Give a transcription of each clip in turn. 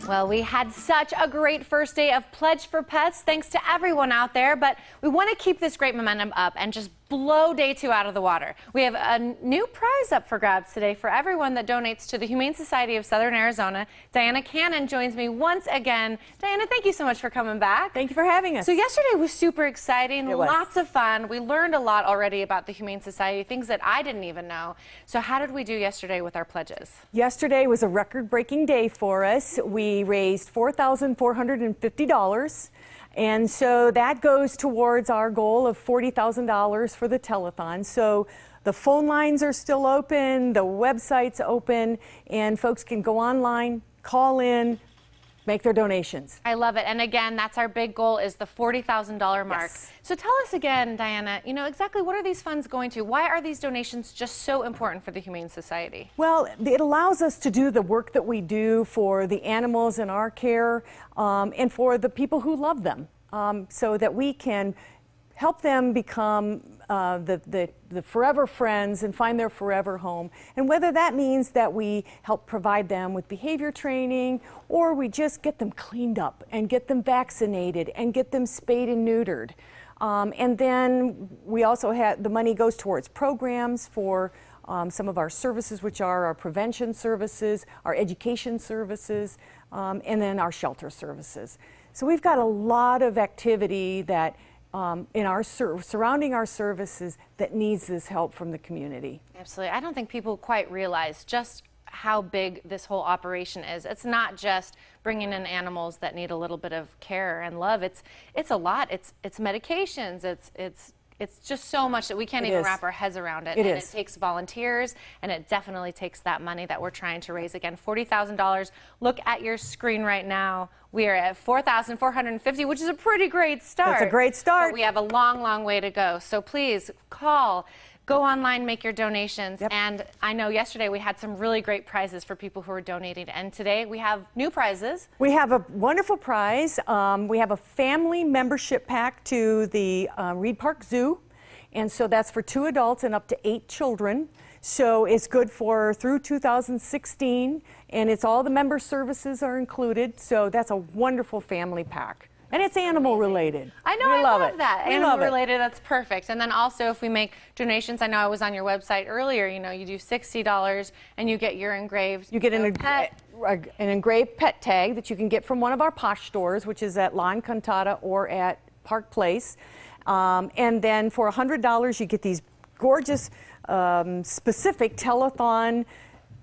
Well, we had such a great first day of Pledge for Pets. Thanks to everyone out there. But we want to keep this great momentum up and just blow day 2 out of the water. We have a new prize up for grabs today for everyone that donates to the Humane Society of Southern Arizona. Diana Cannon joins me once again. Diana, thank you so much for coming back. Thank you for having us. So yesterday was super exciting. It was. Lots of fun. We learned a lot already about the Humane Society, things that I didn't even know. So how did we do yesterday with our pledges? Yesterday was a record-breaking day for us. We raised $4,450. And so that goes towards our goal of $40,000 for the telethon. So the phone lines are still open, the website's open, and folks can go online, call in, make their donations. I love it. And again, that's our big goal, is the $40,000 mark. Yes. So tell us again, Diana, exactly what are these funds going to? Why are these donations just so important for the Humane Society? Well, it allows us to do the work that we do for the animals in our care and for the people who love them, so that we can help them become the forever friends and find their forever home. And whether that means that we help provide them with behavior training, or we just get them cleaned up and get them vaccinated and get them spayed and neutered. And then we also have, the money goes towards programs for some of our services, which are our prevention services, our education services, and then our shelter services. So we've got a lot of activity that in our surrounding our services that needs this help from the community. Absolutely. I don't think people quite realize just how big this whole operation is. It's not just bringing in animals that need a little bit of care and love. It's a lot. It's medications. It's just so much that we can't even wrap our heads around it. It takes volunteers, and it definitely takes that money that we're trying to raise. Again, $40,000. Look at your screen right now. We are at $4,450, which is a pretty great start. It's a great start. But we have a long, long way to go. So please call. Go online, make your donations. Yep. And I know yesterday we had some really great prizes for people who are donating. And today we have new prizes. We have a wonderful prize. We have a family membership pack to the Reed Park Zoo. And so that's for 2 adults and up to 8 children. So it's good for through 2016. And it's all the member services are included. So that's a wonderful family pack. And it's animal related. I know, I love it. That. We Animal love related, that's perfect. And then also if we make donations, I know I was on your website earlier, you do $60 and you get your engraved. You get an engraved pet tag that you can get from one of our Posh stores, which is at La Encantada or at Park Place. And then for $100, you get these gorgeous specific telethon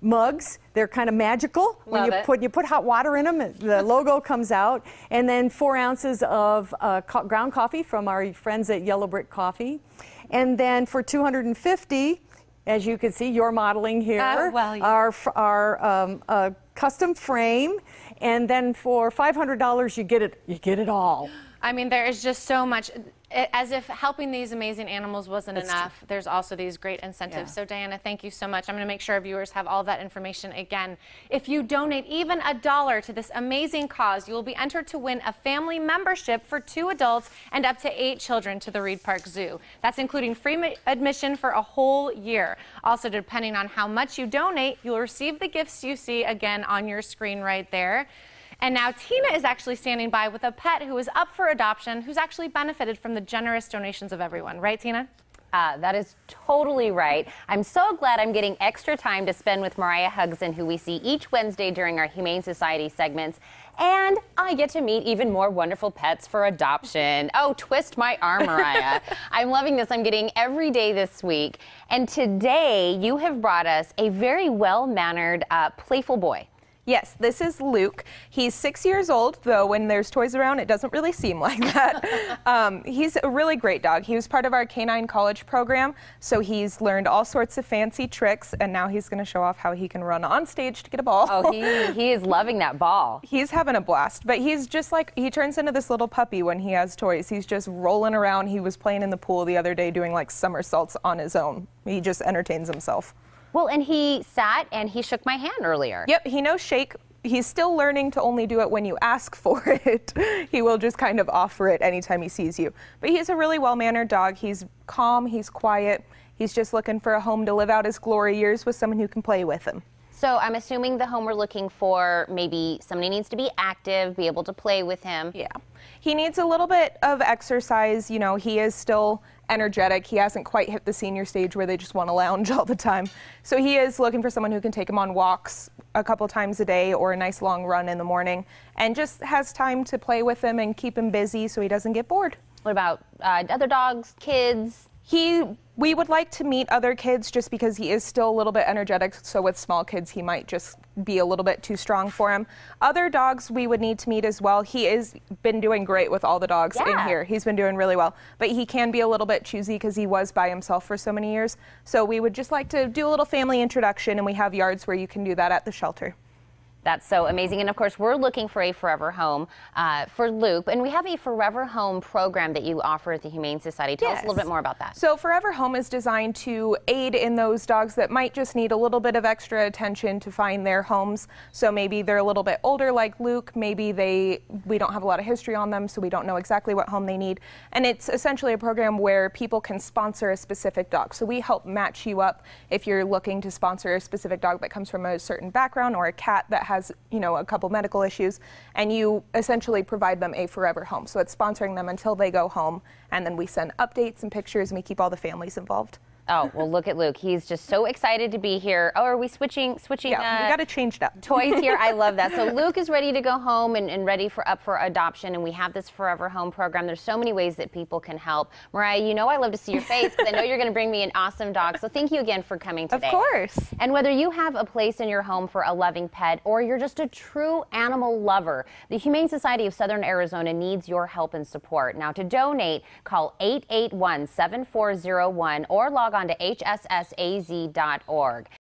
mugs. They're kind of magical. When you put hot water in them, the logo comes out. And then 4 ounces of ground coffee from our friends at Yellow Brick Coffee. And then for $250, as you can see, you're modeling here, our custom frame. And then for $500, you get it all. I mean, there is just so much. As if helping these amazing animals wasn't enough, there's also these great incentives. So Diana, thank you so much. I'm going to make sure our viewers have all that information again. If you donate even $1 to this amazing cause, you will be entered to win a family membership for 2 adults and up to 8 children to the Reed Park Zoo. That's including free admission for a whole year. Also, depending on how much you donate, you'll receive the gifts you see again on your screen right there. And now Tina is actually standing by with a pet who is up for adoption, who's actually benefited from the generous donations of everyone. Right, Tina? That is totally right. I'm so glad I'm getting extra time to spend with Mariah Hugson, who we see each Wednesday during our Humane Society segments. And I get to meet even more wonderful pets for adoption. Oh, twist my arm, Mariah. I'm loving this. I'm getting every day this week. And today you have brought us a very well-mannered, playful boy. Yes, this is Luke. He's 6 years old, though when there's toys around, it doesn't really seem like that. He's a really great dog. He was part of our canine college program, so he's learned all sorts of fancy tricks, and now he's going to show off how he can run on stage to get a ball. Oh, he is loving that ball. He's having a blast, but he's just like, he turns into this little puppy when he has toys. He's just rolling around. He was playing in the pool the other day doing like somersaults on his own. He just entertains himself. Well, and he sat and he shook my hand earlier. Yep, he knows shake. He's still learning to only do it when you ask for it. He will just kind of offer it anytime he sees you. But he's a really well-mannered dog. He's calm, he's quiet. He's just looking for a home to live out his glory years with someone who can play with him. So I'm assuming the home we're looking for, maybe somebody needs to be active, be able to play with him. Yeah. He needs a little bit of exercise. You know, he is still energetic. He hasn't quite hit the senior stage where they just want to lounge all the time. So he is looking for someone who can take him on walks a couple times a day or a nice long run in the morning and just has time to play with him and keep him busy so he doesn't get bored. What about other dogs, kids? We would like to meet other kids just because he is still a little bit energetic, so with small kids he might just be a little bit too strong for him. Other dogs we would need to meet as well. He has been doing great with all the dogs in here. He's been doing really well, but he can be a little bit choosy because he was by himself for so many years. So we would just like to do a little family introduction, and we have yards where you can do that at the shelter. That's so amazing. And of course, we're looking for a forever home for Luke. And we have a forever home program that you offer at the Humane Society. Tell us a little bit more about that. So Forever Home is designed to aid in those dogs that might just need a little bit of extra attention to find their homes. So maybe they're a little bit older like Luke. Maybe we don't have a lot of history on them, so we don't know exactly what home they need. And it's essentially a program where people can sponsor a specific dog. So we help match you up if you're looking to sponsor a specific dog that comes from a certain background or a cat that has, you know, a couple medical issues, and you essentially provide them a forever home. So it's sponsoring them until they go home, and then we send updates and pictures, and we keep all the families involved. Oh, well, look at Luke. He's just so excited to be here. Oh, are we switching? Yeah, we got to change it up. Toys here. I love that. So Luke is ready to go home and ready up for adoption, and we have this Forever Home program. There's so many ways that people can help. Mariah, you know I love to see your face because I know you're going to bring me an awesome dog. So thank you again for coming today. Of course. And whether you have a place in your home for a loving pet or you're just a true animal lover, the Humane Society of Southern Arizona needs your help and support. Now, to donate, call 881-7401 or log on to hssaz.org.